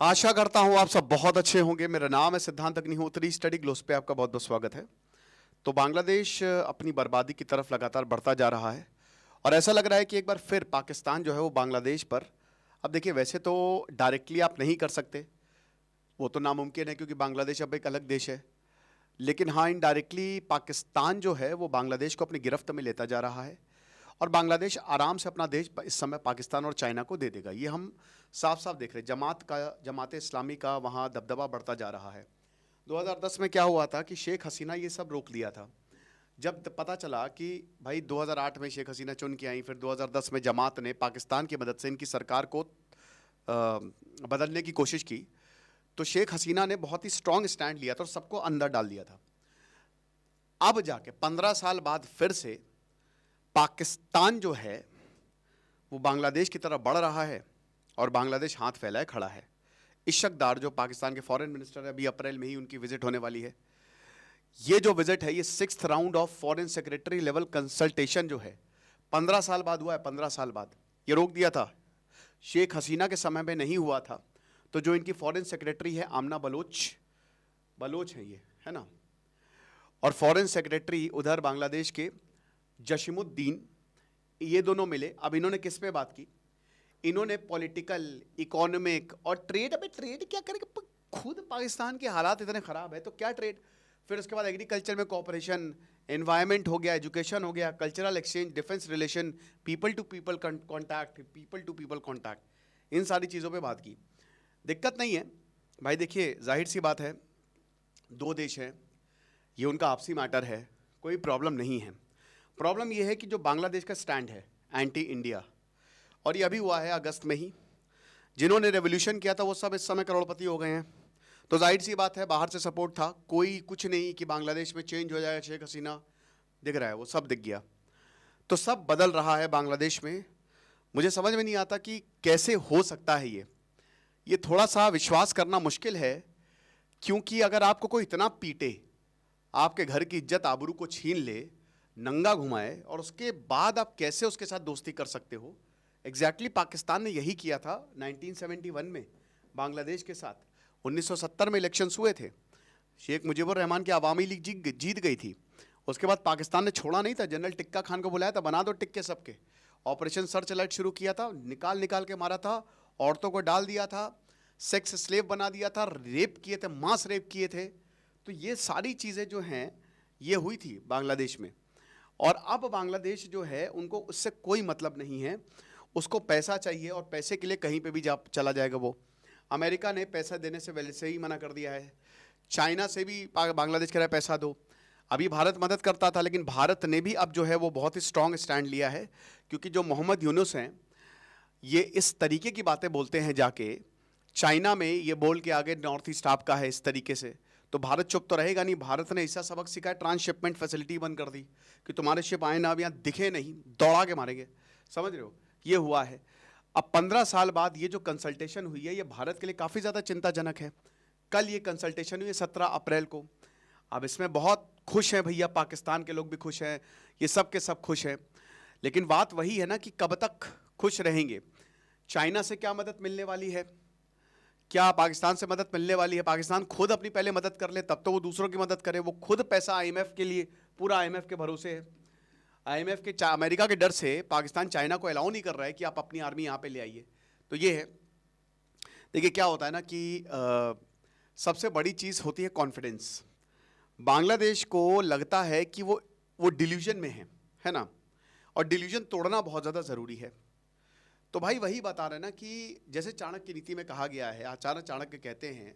आशा करता हूं आप सब बहुत अच्छे होंगे। मेरा नाम है सिद्धांत अग्निहोत्री। स्टडी ग्लोस पे आपका बहुत बहुत स्वागत है। तो बांग्लादेश अपनी बर्बादी की तरफ लगातार बढ़ता जा रहा है और ऐसा लग रहा है कि एक बार फिर पाकिस्तान जो है वो बांग्लादेश पर, अब देखिए वैसे तो डायरेक्टली आप नहीं कर सकते, वो तो नामुमकिन है क्योंकि बांग्लादेश अब एक अलग देश है, लेकिन हाँ इनडायरेक्टली पाकिस्तान जो है वो बांग्लादेश को अपनी गिरफ्त में लेता जा रहा है और बांग्लादेश आराम से अपना देश इस समय पाकिस्तान और चाइना को दे देगा। ये हम साफ साफ देख रहे हैं। जमात इस्लामी का वहाँ दबदबा बढ़ता जा रहा है। 2010 में क्या हुआ था कि शेख हसीना ये सब रोक दिया था। जब पता चला कि भाई 2008 में शेख हसीना चुन के आई, फिर 2010 में जमात ने पाकिस्तान की मदद से इनकी सरकार को बदलने की कोशिश की, तो शेख हसीना ने बहुत ही स्ट्रांग स्टैंड लिया था और सबको अंदर डाल दिया था। अब जाके 15 साल बाद फिर से पाकिस्तान जो है वो बांग्लादेश की तरफ बढ़ रहा है और बांग्लादेश हाथ फैलाए खड़ा है। इशक डार जो पाकिस्तान के फॉरेन मिनिस्टर है, अभी अप्रैल में ही उनकी विजिट होने वाली है। ये जो विजिट है ये 6th round of foreign secretary level consultation जो है 15 साल बाद हुआ है। 15 साल बाद ये रोक दिया था, शेख हसीना के समय में नहीं हुआ था। तो जो इनकी फॉरेन सेक्रेटरी है आमना बलोच है ये, है ना, और फॉरेन सेक्रेटरी उधर बांग्लादेश के जशीमुद्दीन, ये दोनों मिले। अब इन्होंने किस पे बात की? इन्होंने पॉलिटिकल, इकोनॉमिक और ट्रेड। अबे ट्रेड क्या करेंगे, खुद पाकिस्तान के हालात इतने खराब है तो क्या ट्रेड। फिर उसके बाद एग्रीकल्चर में कोऑपरेशन, एनवायरनमेंट हो गया, एजुकेशन हो गया, cultural exchange, defence relation, people to people contact, इन सारी चीज़ों पे बात की। दिक्कत नहीं है भाई, देखिए जाहिर सी बात है, दो देश हैं, ये उनका आपसी मैटर है, कोई प्रॉब्लम नहीं है। प्रॉब्लम ये है कि जो बांग्लादेश का स्टैंड है एंटी इंडिया, और ये अभी हुआ है अगस्त में ही, जिन्होंने रेवोल्यूशन किया था वो सब इस समय करोड़पति हो गए हैं। तो जाहिर सी बात है बाहर से सपोर्ट था, कोई कुछ नहीं कि बांग्लादेश में चेंज हो जाएगा, शेख हसीना दिख रहा है, वो सब दिख गया। तो सब बदल रहा है बांग्लादेश में। मुझे समझ में नहीं आता कि कैसे हो सकता है ये थोड़ा सा विश्वास करना मुश्किल है, क्योंकि अगर आपको कोई इतना पीटे, आपके घर की इज्जत आबरू को छीन ले, नंगा घुमाए, और उसके बाद आप कैसे उसके साथ दोस्ती कर सकते हो। एग्जैक्टली पाकिस्तान ने यही किया था 1971 में बांग्लादेश के साथ। 1970 में इलेक्शंस हुए थे, शेख मुजीबुर रहमान की आवामी लीग जीत गई थी। उसके बाद पाकिस्तान ने छोड़ा नहीं था, जनरल टिक्का खान को बुलाया था, बना दो टिक्के सबके। ऑपरेशन सर्च लाइट शुरू किया था, निकाल निकाल के मारा था, औरतों को डाल दिया था, सेक्स स्लेव बना दिया था, रेप किए थे, मास रेप किए थे। तो ये सारी चीज़ें जो हैं ये हुई थी बांग्लादेश में। और अब बांग्लादेश जो है उनको उससे कोई मतलब नहीं है, उसको पैसा चाहिए और पैसे के लिए कहीं पे भी चला जाएगा वो। अमेरिका ने पैसा देने से वैसे ही मना कर दिया है, चाइना से भी बांग्लादेश कह रहा है पैसा दो। अभी भारत मदद करता था, लेकिन भारत ने भी अब जो है वो बहुत ही स्ट्रॉन्ग स्टैंड लिया है, क्योंकि जो मोहम्मद यूनुस हैं ये इस तरीके की बातें बोलते हैं जाके चाइना में, ये बोल के आगे नॉर्थ ईस्ट आपका है इस तरीके से, तो भारत चुप तो रहेगा नहीं। भारत ने ऐसा सबक सिखाया, ट्रांसशिपमेंट फैसिलिटी बंद कर दी कि तुम्हारे शिप आए ना, अब यहाँ दिखे नहीं, दौड़ा के मारेंगे। समझ रहे हो, ये हुआ है। अब 15 साल बाद ये जो कंसल्टेशन हुई है ये भारत के लिए काफ़ी ज़्यादा चिंताजनक है। कल ये कंसल्टेशन हुई है 17 अप्रैल को। अब इसमें बहुत खुश हैं भैया, पाकिस्तान के लोग भी खुश हैं, ये सब के सब खुश हैं, लेकिन बात वही है ना कि कब तक खुश रहेंगे। चाइना से क्या मदद मिलने वाली है, क्या पाकिस्तान से मदद मिलने वाली है? पाकिस्तान खुद अपनी पहले मदद कर ले तब तो वो दूसरों की मदद करे। वो खुद पैसा आईएमएफ के लिए, पूरा आईएमएफ के भरोसे है। आईएमएफ के अमेरिका के डर से पाकिस्तान चाइना को अलाउ नहीं कर रहा है कि आप अपनी आर्मी यहाँ पे ले आइए। तो ये है, देखिए क्या होता है ना कि सबसे बड़ी चीज़ होती है कॉन्फिडेंस। बांग्लादेश को लगता है कि वो डिल्यूजन में है ना, और डिल्यूजन तोड़ना बहुत ज़्यादा ज़रूरी है। तो भाई वही बता रहे ना कि जैसे चाणक्य नीति में कहा गया है, आचार्य चाणक्य कहते हैं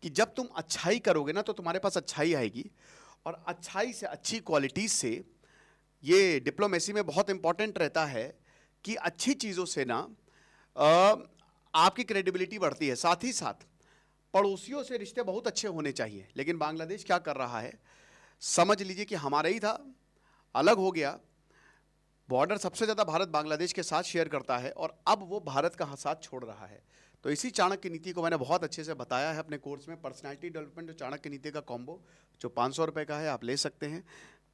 कि जब तुम अच्छाई करोगे ना तो तुम्हारे पास अच्छाई आएगी, और अच्छाई से, अच्छी क्वालिटीज से, ये डिप्लोमेसी में बहुत इंपॉर्टेंट रहता है कि अच्छी चीज़ों से ना आपकी क्रेडिबिलिटी बढ़ती है। साथ ही साथ पड़ोसियों से रिश्ते बहुत अच्छे होने चाहिए। लेकिन बांग्लादेश क्या कर रहा है, समझ लीजिए कि हमारा ही था, अलग हो गया। बॉर्डर सबसे ज़्यादा भारत बांग्लादेश के साथ शेयर करता है और अब वो भारत का साथ छोड़ रहा है। तो इसी चाणक्य नीति को मैंने बहुत अच्छे से बताया है अपने कोर्स में, पर्सनालिटी डेवलपमेंट जो चाणक्य नीति का कॉम्बो, जो 500 रुपये का है, आप ले सकते हैं।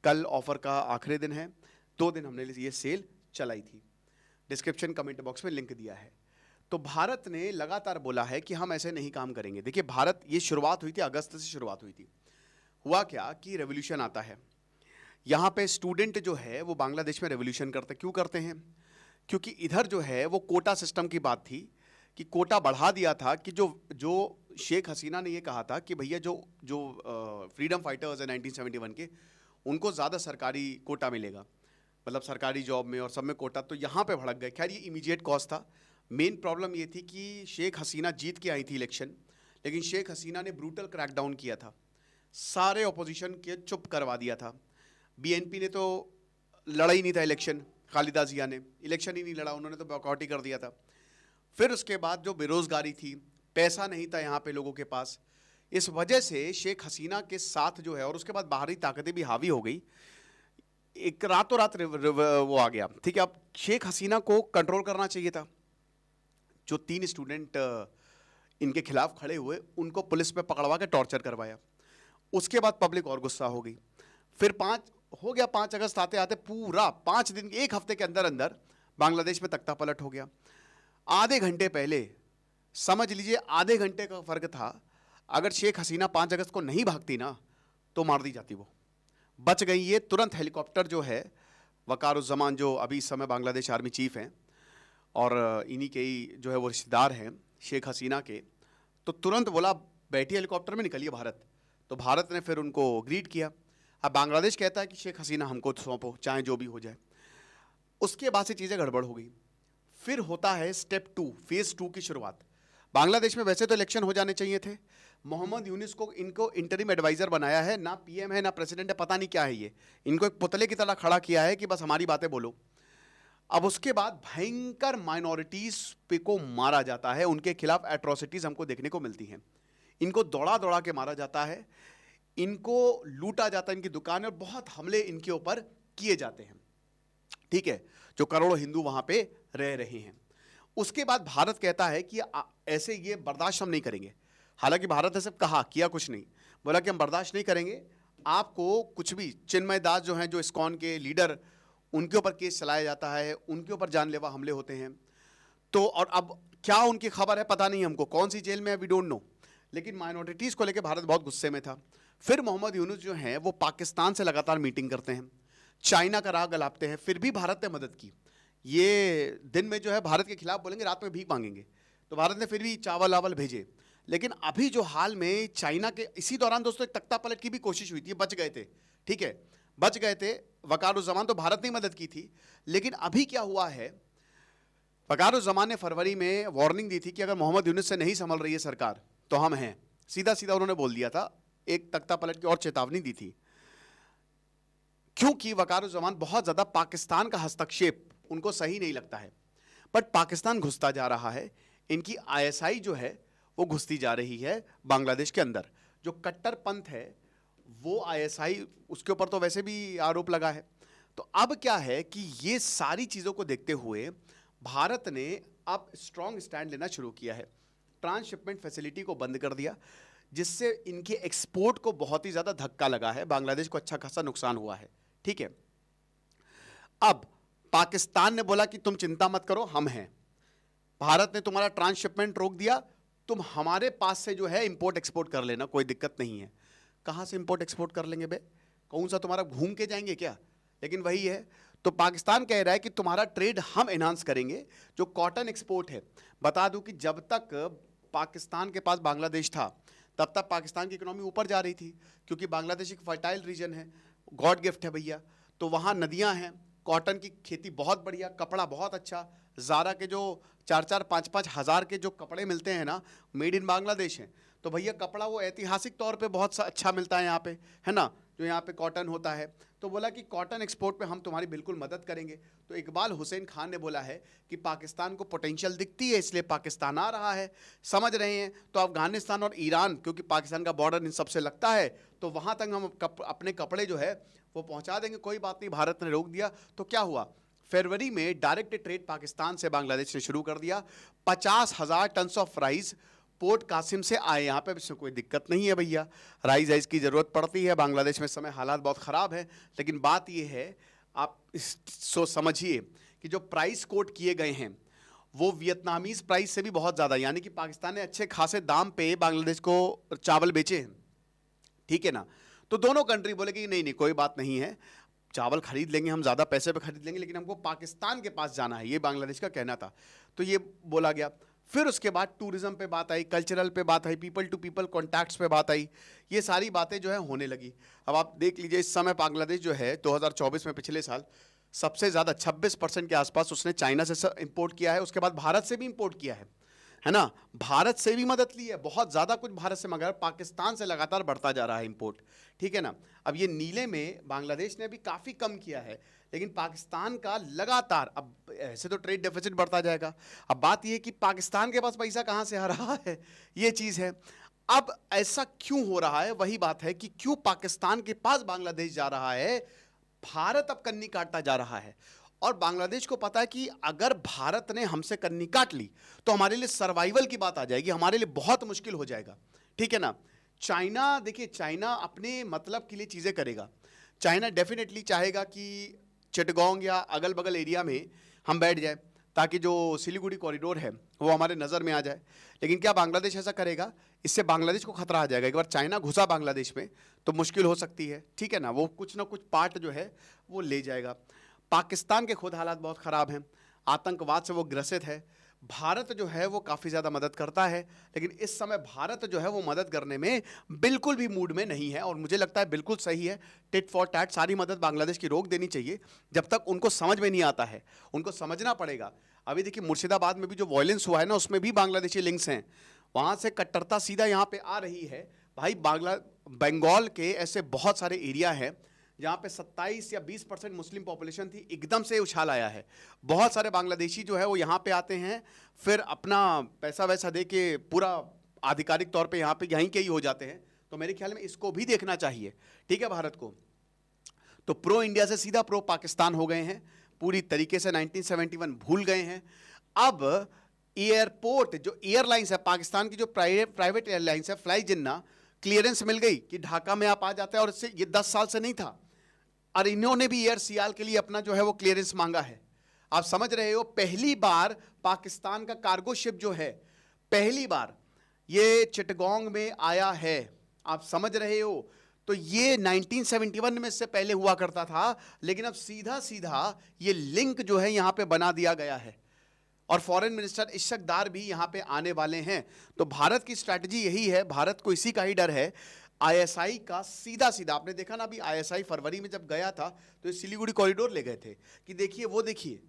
कल ऑफर का आखिरी दिन है, 2 दिन हमने ये सेल चलाई थी। डिस्क्रिप्शन कमेंट बॉक्स में लिंक दिया है। तो भारत ने लगातार बोला है कि हम ऐसे नहीं काम करेंगे। देखिए भारत, ये शुरुआत हुई थी अगस्त से शुरुआत हुई थी। हुआ क्या कि रेवोल्यूशन आता है यहाँ पे, स्टूडेंट जो है वो बांग्लादेश में रेवोल्यूशन करते, क्यों करते हैं? क्योंकि इधर जो है वो कोटा सिस्टम की बात थी कि कोटा बढ़ा दिया था कि जो जो शेख हसीना ने ये कहा था कि भैया जो जो फ्रीडम फाइटर्स हैं 1971 के, उनको ज़्यादा सरकारी कोटा मिलेगा, मतलब सरकारी जॉब में और सब में कोटा, तो यहाँ पे भड़क गए। खैर ये इमीडिएट कॉज था। मेन प्रॉब्लम ये थी कि शेख हसीना जीत के आई थी इलेक्शन, लेकिन शेख हसीना ने ब्रूटल क्रैकडाउन किया था, सारे ऑपोजिशन के चुप करवा दिया था। बीएनपी ने तो लड़ा ही नहीं था इलेक्शन, खालिदा जिया ने इलेक्शन ही नहीं लड़ा, उन्होंने तो बॉयकॉट ही कर दिया था। फिर उसके बाद जो बेरोजगारी थी, पैसा नहीं था यहाँ पे लोगों के पास, इस वजह से शेख हसीना के साथ जो है, और उसके बाद बाहरी ताकतें भी हावी हो गई, एक रातों रात वो आ गया। ठीक है, अब शेख हसीना को कंट्रोल करना चाहिए था। जो 3 स्टूडेंट इनके खिलाफ खड़े हुए, उनको पुलिस में पकड़वा के टॉर्चर करवाया। उसके बाद पब्लिक और गुस्सा हो गई। फिर 5 अगस्त आते आते पूरा 5 दिन, 1 हफ्ते के अंदर अंदर बांग्लादेश में तख्ता पलट हो गया। आधे घंटे पहले, समझ लीजिए आधे घंटे का फर्क था, अगर शेख हसीना 5 अगस्त को नहीं भागती ना तो मार दी जाती। वो बच गई। ये तुरंत हेलीकॉप्टर जो है, वकारुज़्ज़मान जो अभी इस समय बांग्लादेश आर्मी चीफ हैं और इन्हीं के ही जो है वो रिश्तेदार हैं शेख हसीना के, तो तुरंत बोला बैठी हेलीकॉप्टर में निकलिए भारत। तो भारत ने फिर उनको ग्रीट किया। अब बांग्लादेश कहता है कि शेख हसीना हमको सौंपो, चाहे जो भी हो जाए। उसके बाद से चीज़ें गड़बड़ हो गई। फिर होता है स्टेप 2, फेज़ 2 की शुरुआत। बांग्लादेश में वैसे तो इलेक्शन हो जाने चाहिए थे। मोहम्मद यूनिस को इनको इंटरिम एडवाइज़र बनाया है, ना पीएम है ना प्रेसिडेंट है, पता नहीं क्या है ये। इनको एक पुतले की तरह खड़ा किया है कि बस हमारी बातें बोलो। अब उसके बाद भयंकर माइनॉरिटीज़ पे को मारा जाता है, उनके खिलाफ एट्रोसिटीज़ हमको देखने को मिलती हैं। इनको दौड़ा दौड़ा के मारा जाता है, इनको लूटा जाता है, इनकी दुकान, और बहुत हमले इनके ऊपर किए जाते हैं। ठीक है, जो करोड़ों हिंदू वहां पे रह रहे हैं। उसके बाद भारत कहता है कि ऐसे ये बर्दाश्त हम नहीं करेंगे। हालांकि भारत ने सिर्फ कहा, किया कुछ नहीं। बोला कि हम बर्दाश्त नहीं करेंगे, आपको कुछ भी, चिन्मय दास जो हैं, जो इस्कॉन के लीडर, उनके ऊपर केस चलाया जाता है, उनके ऊपर जानलेवा हमले होते हैं। तो और अब क्या उनकी खबर है पता नहीं हमको, कौन सी जेल में है वी डोंट नो, लेकिन माइनॉरिटीज़ को लेकर भारत बहुत गुस्से में था। फिर मोहम्मद यूनुस जो हैं वो पाकिस्तान से लगातार मीटिंग करते हैं, चाइना का राह गलापते हैं, फिर भी भारत ने मदद की। ये दिन में जो है भारत के खिलाफ बोलेंगे, रात में भीख मांगेंगे, तो भारत ने फिर भी चावल वावल भेजे। लेकिन अभी जो हाल में चाइना के, इसी दौरान दोस्तों एक तख्ता पलट की भी कोशिश हुई थी, बच गए थे। ठीक है, बच गए थे वकारुज़्ज़मान, तो भारत ने मदद की थी। लेकिन अभी क्या हुआ है, वकारुज़्ज़मान ने फरवरी में वार्निंग दी थी कि अगर मोहम्मद यूनुस से नहीं संभल रही है सरकार तो हम हैं, सीधा सीधा उन्होंने बोल दिया था। एक तख्ता पलट की और चेतावनी दी थी, क्योंकि वकारुज़्ज़मान बहुत ज़्यादा पाकिस्तान का हस्तक्षेप उनको सही नहीं लगता है। बट पाकिस्तान घुसता जा रहा है, इनकी आईएसआई जो है वो घुसती जा रही है बांग्लादेश के अंदर। जो कट्टरपंथ है वो आईएसआई, उसके ऊपर तो वैसे भी आरोप लगा है। तो अब क्या है कि ये सारी चीज़ों को देखते हुए भारत ने अब स्ट्रॉन्ग स्टैंड लेना शुरू किया है। ट्रांसशिपमेंट फैसिलिटी को बंद कर दिया, जिससे इनके एक्सपोर्ट को बहुत ही ज़्यादा धक्का लगा है, बांग्लादेश को अच्छा खासा नुकसान हुआ है। ठीक है, अब पाकिस्तान ने बोला कि तुम चिंता मत करो, हम हैं। भारत ने तुम्हारा ट्रांसशिपमेंट रोक दिया, तुम हमारे पास से जो है इंपोर्ट एक्सपोर्ट कर लेना, कोई दिक्कत नहीं है। कहाँ से इंपोर्ट एक्सपोर्ट कर लेंगे बे, कौन सा तुम्हारा घूम के जाएंगे क्या? लेकिन वही है, तो पाकिस्तान कह रहा है कि तुम्हारा ट्रेड हम एनहांस करेंगे। जो कॉटन एक्सपोर्ट है, बता दूं कि जब तक पाकिस्तान के पास बांग्लादेश था तब तक पाकिस्तान की इकोनॉमी ऊपर जा रही थी, क्योंकि बांग्लादेश एक फर्टाइल रीजन है, गॉड गिफ्ट है भैया। तो वहाँ नदियाँ हैं, कॉटन की खेती बहुत बढ़िया, कपड़ा बहुत अच्छा। ज़ारा के जो 4-4, 5-5 हज़ार के जो कपड़े मिलते हैं ना, मेड इन बांग्लादेश हैं। तो भैया कपड़ा वो ऐतिहासिक तौर पे बहुत अच्छा मिलता है यहाँ पे, है ना, जो यहाँ पे कॉटन होता है। तो बोला कि कॉटन एक्सपोर्ट पे हम तुम्हारी बिल्कुल मदद करेंगे। तो इकबाल हुसैन खान ने बोला है कि पाकिस्तान को पोटेंशियल दिखती है, इसलिए पाकिस्तान आ रहा है, समझ रहे हैं। तो अफगानिस्तान और ईरान, क्योंकि पाकिस्तान का बॉर्डर इन सबसे लगता है, तो वहाँ तक हम अपने कपड़े जो है वो पहुँचा देंगे, कोई बात नहीं। भारत ने रोक दिया। तो क्या हुआ, फरवरी में डायरेक्ट ट्रेड पाकिस्तान से बांग्लादेश ने शुरू कर दिया। 50,000 ton of rice port Qasim से आए यहाँ पे, इसमें कोई दिक्कत नहीं है भैया। राइस की ज़रूरत पड़ती है, बांग्लादेश में इस समय हालात बहुत ख़राब है। लेकिन बात ये है, आप समझिए कि जो प्राइस कोट किए गए हैं वो वियतनामीज प्राइस से भी बहुत ज़्यादा, यानी कि पाकिस्तान ने अच्छे खासे दाम पे बांग्लादेश को चावल बेचे हैं, ठीक है ना। तो दोनों कंट्री बोले कि नहीं नहीं कोई बात नहीं है, चावल खरीद लेंगे हम, ज़्यादा पैसे पे खरीद लेंगे, लेकिन हमको पाकिस्तान के पास जाना है, ये बांग्लादेश का कहना था। तो ये बोला गया। फिर उसके बाद टूरिज्म पे बात आई, कल्चरल पे बात आई, पीपल टू पीपल कॉन्टैक्ट्स पे बात आई, ये सारी बातें जो है होने लगी। अब आप देख लीजिए इस समय बांग्लादेश जो है 2024 में, पिछले साल सबसे ज़्यादा 26% के आसपास उसने चाइना से इंपोर्ट किया है, उसके बाद भारत से भी इंपोर्ट किया है ना। भारत से भी मदद ली है, बहुत ज़्यादा कुछ भारत से, मगर पाकिस्तान से लगातार बढ़ता जा रहा है इंपोर्ट, ठीक है ना। अब ये नीले में बांग्लादेश ने अभी काफ़ी कम किया है, लेकिन पाकिस्तान का लगातार, अब ऐसे तो ट्रेड डेफिसिट बढ़ता जाएगा। अब बात यह है कि पाकिस्तान के पास पैसा कहाँ से आ रहा है, ये चीज़ है। अब ऐसा क्यों हो रहा है, वही बात है कि क्यों पाकिस्तान के पास बांग्लादेश जा रहा है, भारत अब कन्नी काटता जा रहा है। और बांग्लादेश को पता है कि अगर भारत ने हमसे कन्नी काट ली तो हमारे लिए सर्वाइवल की बात आ जाएगी, हमारे लिए बहुत मुश्किल हो जाएगा, ठीक है ना। चाइना, देखिए चाइना अपने मतलब के लिए चीज़ें करेगा। चाइना डेफिनेटली चाहेगा कि चिटगोंग या अगल बगल एरिया में हम बैठ जाए, ताकि जो सिलीगुड़ी कॉरिडोर है वो हमारे नज़र में आ जाए। लेकिन क्या बांग्लादेश ऐसा करेगा? इससे बांग्लादेश को खतरा आ जाएगा। एक बार चाइना घुसा बांग्लादेश में तो मुश्किल हो सकती है, ठीक है ना। वो कुछ ना कुछ पार्ट जो है वो ले जाएगा। पाकिस्तान के खुद हालात बहुत ख़राब हैं, आतंकवाद से वो ग्रसित है। भारत जो है वो काफ़ी ज़्यादा मदद करता है, लेकिन इस समय भारत जो है वो मदद करने में बिल्कुल भी मूड में नहीं है, और मुझे लगता है बिल्कुल सही है। टिट फॉर टैट सारी मदद बांग्लादेश की रोक देनी चाहिए जब तक उनको समझ में नहीं आता है, उनको समझना पड़ेगा। अभी देखिए मुर्शिदाबाद में भी जो वायलेंस हुआ है ना, उसमें भी बांग्लादेशी लिंक्स हैं, वहाँ से कट्टरता सीधा यहाँ पे आ रही है। भाई बंगाल के ऐसे बहुत सारे एरिया हैं जहाँ पे 27 या 20% मुस्लिम पॉपुलेशन थी, एकदम से उछाल आया है। बहुत सारे बांग्लादेशी जो है वो यहाँ पे आते हैं, फिर अपना पैसा वैसा दे के पूरा आधिकारिक तौर पे यहाँ पे यहीं के ही हो जाते हैं। तो मेरे ख्याल में इसको भी देखना चाहिए, ठीक है, भारत को। तो प्रो इंडिया से सीधा प्रो पाकिस्तान हो गए हैं, पूरी तरीके से 1971 भूल गए हैं। अब एयरपोर्ट, जो एयरलाइंस है पाकिस्तान की, जो प्राइवेट एयरलाइंस है, फ्लाई जिन्ना, क्लियरेंस मिल गई कि ढाका में आप आ जाते हैं, और इससे ये 10 साल से नहीं था। और इन्होंने भी एयर सियाल के लिए अपना जो है वो क्लियरेंस मांगा है। आप समझ रहे हो, पहली बार पाकिस्तान का कार्गो शिप जो है पहली बार ये चिटगोंग में आया है, आप समझ रहे हो। तो ये 1971 में इससे पहले हुआ करता था, लेकिन अब सीधा सीधा ये लिंक जो है यहां पे बना दिया गया है, और फॉरेन मिनिस्टर इशक दार भी यहां पे आने वाले हैं। तो भारत की स्ट्रैटेजी यही है, भारत को इसी का ही डर है, आईएसआई का सीधा सीधा। आपने देखा ना, अभी आईएसआई फरवरी में जब गया था तो सिलीगुड़ी कॉरिडोर ले गए थे कि देखिए वो देखिए,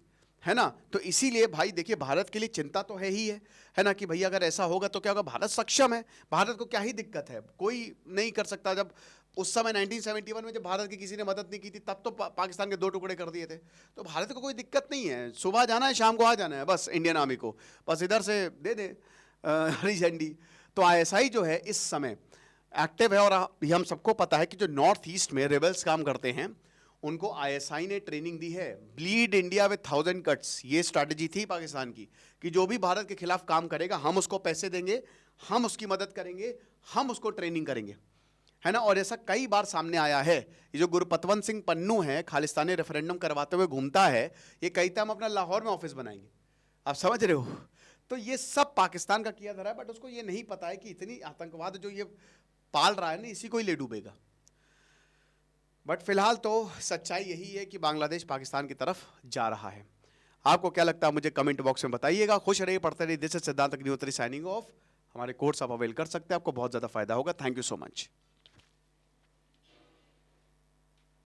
है ना। तो इसीलिए भाई देखिए, भारत के लिए चिंता तो है ना, कि भैया अगर ऐसा होगा तो क्या होगा। भारत सक्षम है, भारत को क्या ही दिक्कत है, कोई नहीं कर सकता। जब उस समय 1971 में जब भारत की किसी ने मदद नहीं की थी, तब तो पाकिस्तान के 2 टुकड़े कर दिए थे। तो भारत को कोई दिक्कत नहीं है, सुबह जाना है शाम को आ जाना है, बस इंडियन आर्मी को बस इधर से दे दे हरी झंडी। तो आईएसआई जो है इस समय एक्टिव है, और हम सबको पता है कि जो नॉर्थ ईस्ट में रेबल्स काम करते हैं उनको आईएसआई ने ट्रेनिंग दी है। ब्लीड इंडिया विद 1000 कट्स, ये स्ट्रैटेजी थी पाकिस्तान की, कि जो भी भारत के खिलाफ काम करेगा हम उसको पैसे देंगे, हम उसकी मदद करेंगे, हम उसको ट्रेनिंग करेंगे, है ना। और ऐसा कई बार सामने आया है। ये जो गुरपतवंत सिंह पन्नू है, खालिस्तानी रेफरेंडम करवाते हुए घूमता है, ये कहता है हम अपना लाहौर में ऑफिस बनाएंगे, आप समझ रहे हो। तो ये सब पाकिस्तान का किया धरा है, बट उसको ये नहीं पता है कि इतनी आतंकवाद जो ये पाल रहा है ना, इसी को ही ले डूबेगा। बट फिलहाल तो सच्चाई यही है कि बांग्लादेश पाकिस्तान की तरफ जा रहा है। आपको क्या लगता है मुझे कमेंट बॉक्स में बताइएगा। खुश रहिए, पढ़ते रहिए। दिस इज सिद्धांत अग्निहोत्री साइनिंग ऑफ। हमारे कोर्स आप अवेल कर सकते हैं, आपको बहुत ज़्यादा फायदा होगा। Thank you so much.